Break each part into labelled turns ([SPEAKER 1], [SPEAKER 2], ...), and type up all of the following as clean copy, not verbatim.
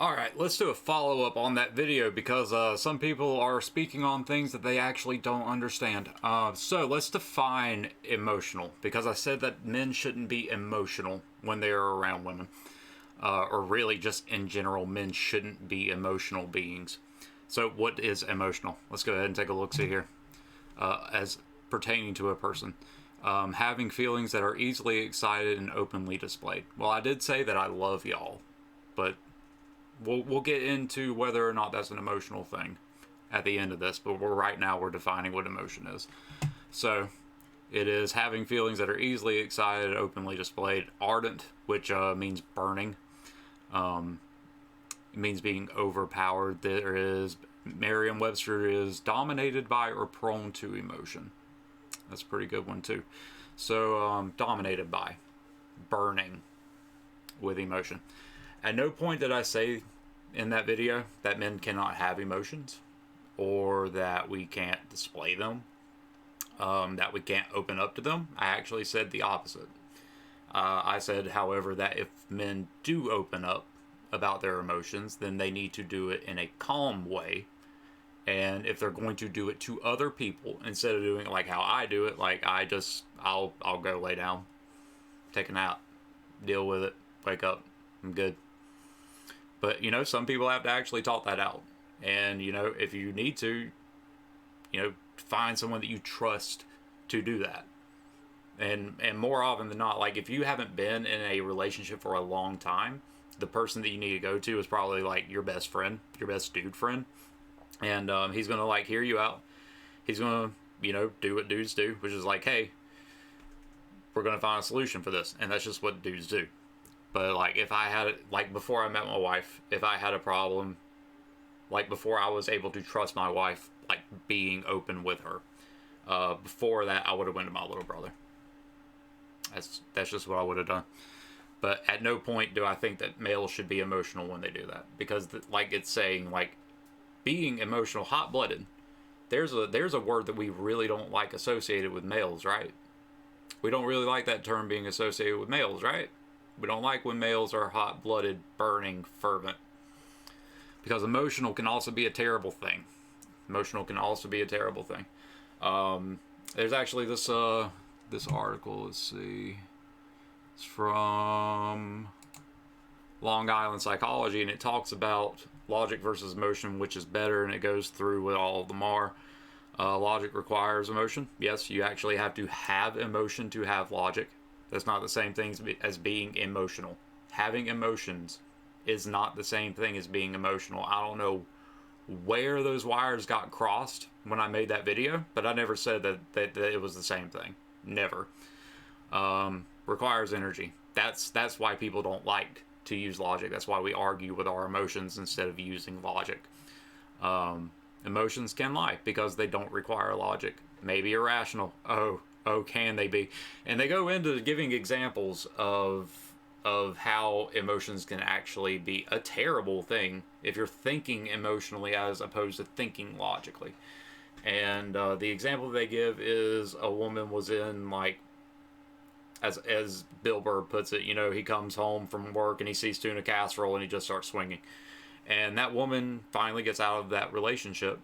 [SPEAKER 1] Alright, let's do a follow-up on that video because some people are speaking on things that they actually don't understand. So let's define emotional, because I said that men shouldn't be emotional when they're around women. Or really just in general, men shouldn't be emotional beings. So what is emotional? Let's go ahead and take a look-see here. As pertaining to a person. Having feelings that are easily excited and openly displayed. Well, I did say that I love y'all, but we'll get into whether or not that's an emotional thing at the end of this, but right now we're defining what emotion is. So it is having feelings that are easily excited, openly displayed. Ardent, which means burning. It means being overpowered. There is, Merriam-Webster is dominated by or prone to emotion. That's a pretty good one too. So dominated by, burning with emotion. At no point did I say in that video that men cannot have emotions or that we can't display them, that we can't open up to them. I actually said the opposite. I said, however, that if men do open up about their emotions, then they need to do it in a calm way. And if they're going to do it to other people, instead of doing it like how I do it, like I'll go lay down, take a nap, deal with it, wake up, I'm good. But, you know, some people have to actually talk that out. And, you know, if you need to, you know, find someone that you trust to do that. And more often than not, like if you haven't been in a relationship for a long time, the person that you need to go to is probably like your best friend, your best dude friend. And he's going to like hear you out. He's going to, you know, do what dudes do, which is like, hey, we're going to find a solution for this. And that's just what dudes do. But like if I had, like before I met my wife, if I had a problem, like before I was able to trust my wife, like being open with her, before that I would have went to my little brother. That's just what I would have done. But at no point do I think that males should be emotional when they do that, because like it's saying like being emotional, hot-blooded. There's a word that we really don't like associated with males, right? We don't really like that term being associated with males, right? We don't like when males are hot-blooded, burning, fervent. Because emotional can also be a terrible thing. Emotional can also be a terrible thing. There's actually this article, let's see. It's from Long Island Psychology, and it talks about logic versus emotion, which is better, and it goes through what all of them are. Logic requires emotion. Yes, you actually have to have emotion to have logic. That's not the same thing as being emotional. Having emotions is not the same thing as being emotional. I don't know where those wires got crossed when I made that video, but I never said that it was the same thing. Never. Requires energy. That's why people don't like to use logic. That's why we argue with our emotions instead of using logic. Emotions can lie because they don't require logic. Maybe irrational. Oh, can they be? And they go into giving examples of how emotions can actually be a terrible thing if you're thinking emotionally as opposed to thinking logically. And the example they give is a woman was in, like, as Bill Burr puts it, you know, he comes home from work and he sees tuna casserole and he just starts swinging. And that woman finally gets out of that relationship.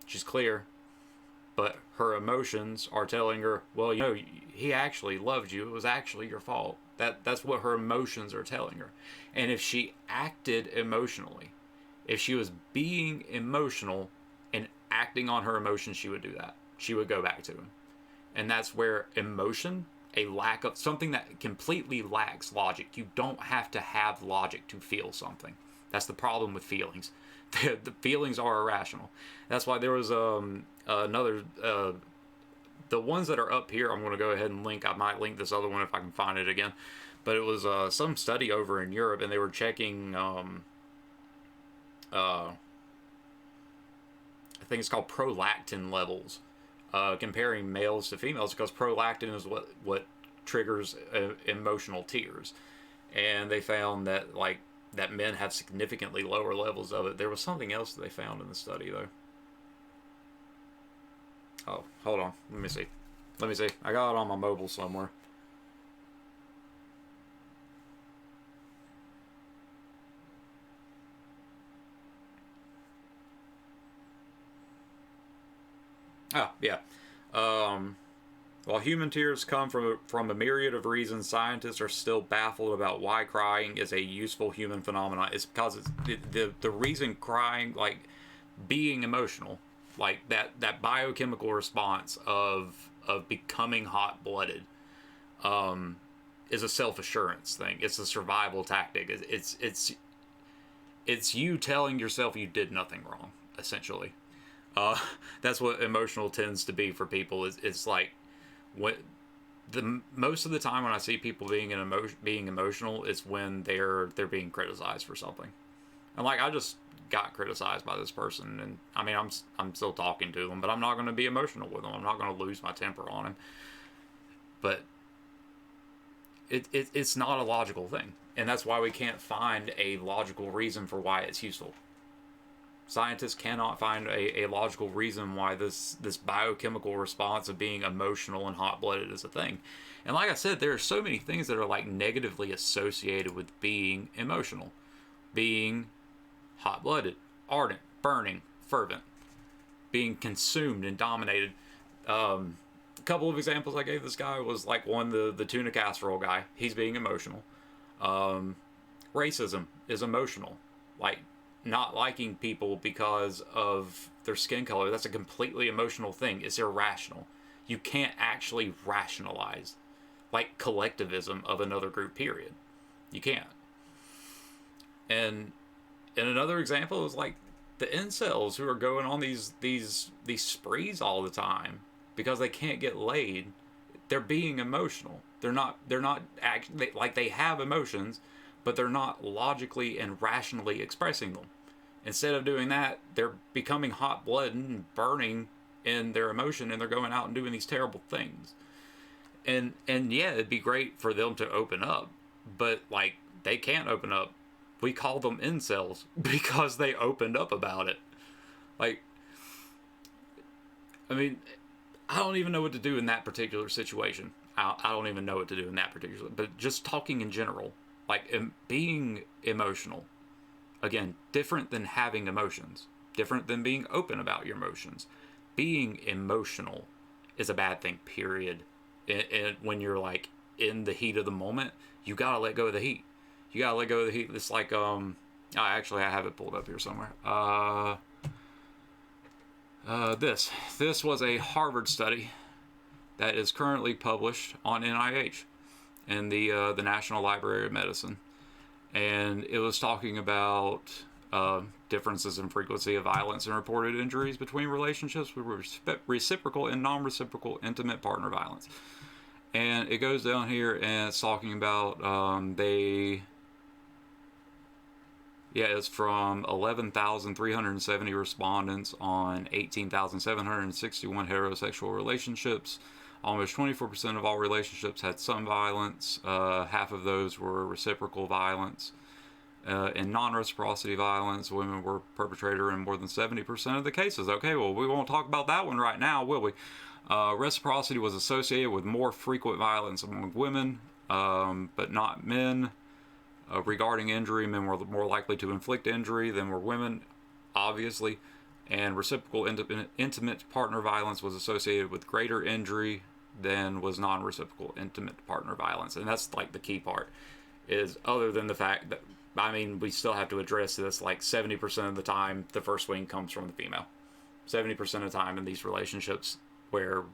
[SPEAKER 1] She's clear. But her emotions are telling her, well, you know, he actually loved you. It was actually your fault. That's what her emotions are telling her. And if she acted emotionally, if she was being emotional and acting on her emotions, she would do that. She would go back to him. And that's where emotion, a lack of something that completely lacks logic. You don't have to have logic to feel something. That's the problem with feelings. The feelings are irrational. That's why there was another, the ones that are up here, I'm going to go ahead and link. I might link this other one if I can find it again. But it was some study over in Europe, and they were checking, I think it's called prolactin levels, comparing males to females, because prolactin is what triggers emotional tears. And they found that, like, that men have significantly lower levels of it. There was something else that they found in the study, though. Oh, hold on. Let me see. I got it on my mobile somewhere. Ah, yeah. Um, While human tears come from a myriad of reasons, scientists are still baffled about why crying is a useful human phenomenon. It's because it's the reason crying, like being emotional, like that biochemical response of becoming hot blooded, is a self assurance thing. It's a survival tactic. It's you telling yourself you did nothing wrong, essentially. Uh, that's what emotional tends to be for people. Is it's like what the most of the time when I see people being emotional is when they're being criticized for something. And like I just got criticized by this person, and I mean I'm still talking to them, but I'm not going to be emotional with them. I'm not going to lose my temper on him. But it's not a logical thing, and that's why we can't find a logical reason for why it's useful. Scientists cannot find a logical reason why this biochemical response of being emotional and hot-blooded is a thing. And like I said, there are so many things that are like negatively associated with being emotional. Being hot-blooded, ardent, burning, fervent, being consumed and dominated. A couple of examples I gave this guy was like one, the tuna casserole guy. He's being emotional. Racism is emotional. Like not liking people because of their skin color, that's a completely emotional thing. It's irrational. You can't actually rationalize like collectivism of another group, period. You can't. And another example is like the incels who are going on these sprees all the time because they can't get laid. They're being emotional. They're not actually like they have emotions, but they're not logically and rationally expressing them. Instead of doing that, they're becoming hot blooded and burning in their emotion, and they're going out and doing these terrible things. And yeah, it'd be great for them to open up, but like they can't open up. We call them incels because they opened up about it. Like, I mean, I don't even know what to do in that particular situation. I don't even know what to do in that particular. But just talking in general, like being emotional, again, different than having emotions, different than being open about your emotions. Being emotional is a bad thing. Period. And when you're like in the heat of the moment, you gotta let go of the heat. You gotta let go of the heat. It's like actually I have it pulled up here somewhere. This was a Harvard study that is currently published on NIH in the National Library of Medicine, and it was talking about differences in frequency of violence and reported injuries between relationships with reciprocal and non-reciprocal intimate partner violence. And it goes down here and it's talking about it's from 11,370 respondents on 18,761 heterosexual relationships. Almost 24% of all relationships had some violence. Half of those were reciprocal violence. In non-reciprocity violence, women were perpetrator in more than 70% of the cases. Okay, well, we won't talk about that one right now, will we? Reciprocity was associated with more frequent violence among women, but not men. Regarding injury, men were more likely to inflict injury than were women, obviously. And reciprocal intimate partner violence was associated with greater injury than was non-reciprocal intimate partner violence. And that's like the key part, is other than the fact that, I mean, we still have to address this, like 70% of the time the first swing comes from the female. 70% of the time in these relationships where,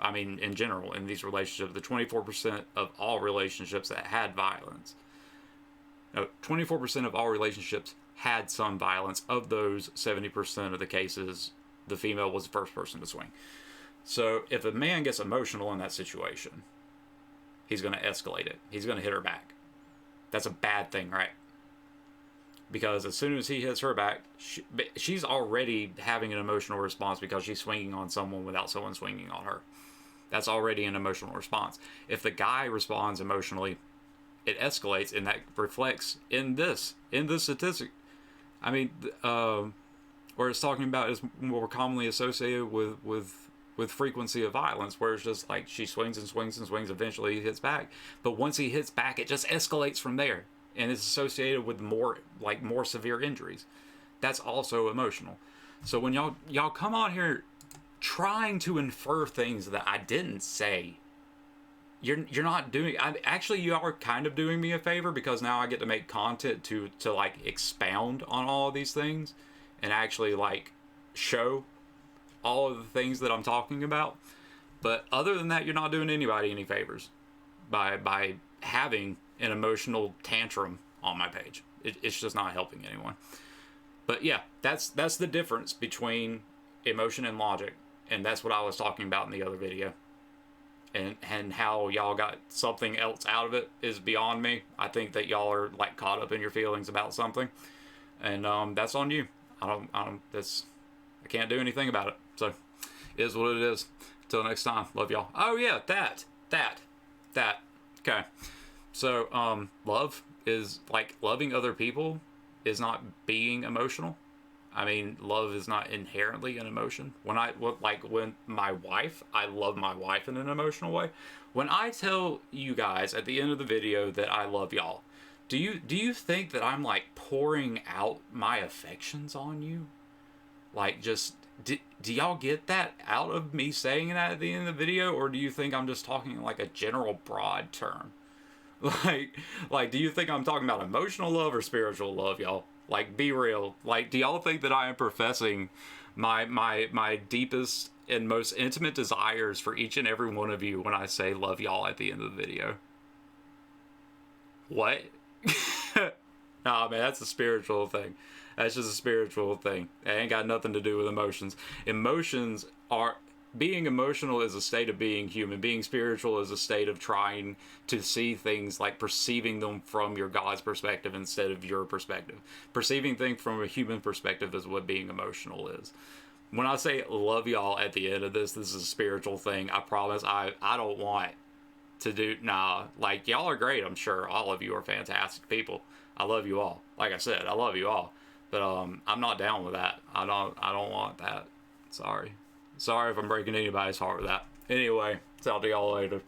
[SPEAKER 1] I mean, in general, in these relationships, the 24% of all relationships that had violence, no, 24% of all relationships had some violence. Of those, 70% of the cases, the female was the first person to swing. So if a man gets emotional in that situation, he's going to escalate it. He's going to hit her back. That's a bad thing, right? Because as soon as he hits her back, she's already having an emotional response because she's swinging on someone without someone swinging on her. That's already an emotional response. If the guy responds emotionally, it escalates, and that reflects in this statistic. I mean, where it's talking about is more commonly associated with frequency of violence, where it's just like she swings and swings and swings, eventually he hits back. But once he hits back, it just escalates from there, and it's associated with more severe injuries. That's also emotional. So when y'all come on here trying to infer things that I didn't say. You're not doing. Actually, you are kind of doing me a favor, because now I get to make content to like expound on all of these things, and actually like show all of the things that I'm talking about. But other than that, you're not doing anybody any favors by having an emotional tantrum on my page. It's just not helping anyone. But yeah, that's the difference between emotion and logic, and that's what I was talking about in the other video. And how y'all got something else out of it is beyond me. I think that y'all are like caught up in your feelings about something, and that's on you. I can't do anything about it. So, it is what it is. Till next time, love y'all. Oh yeah, that. Okay. So, love is like loving other people is not being emotional. I mean, love is not inherently an emotion. When my wife, I love my wife in an emotional way. When I tell you guys at the end of the video that I love y'all, do you think that I'm like pouring out my affections on you? Like, just do y'all get that out of me saying that at the end of the video, or do you think I'm just talking like a general broad term? Like, do you think I'm talking about emotional love or spiritual love, y'all? Like, be real. Like, do y'all think that I am professing my deepest and most intimate desires for each and every one of you when I say love y'all at the end of the video? What? Nah, man, that's a spiritual thing. That's just a spiritual thing. It ain't got nothing to do with emotions. Emotions are... Being emotional is a state of being human. Being spiritual is a state of trying to see things, like perceiving them from your God's perspective instead of your perspective. Perceiving things from a human perspective is what being emotional is. When I say love y'all at the end of this is a spiritual thing. I promise I don't want to do... Nah, like, y'all are great, I'm sure. All of you are fantastic people. I love you all. Like I said, I love you all. But I'm not down with that. I don't want that. Sorry if I'm breaking anybody's heart with that. Anyway, talk to y'all later.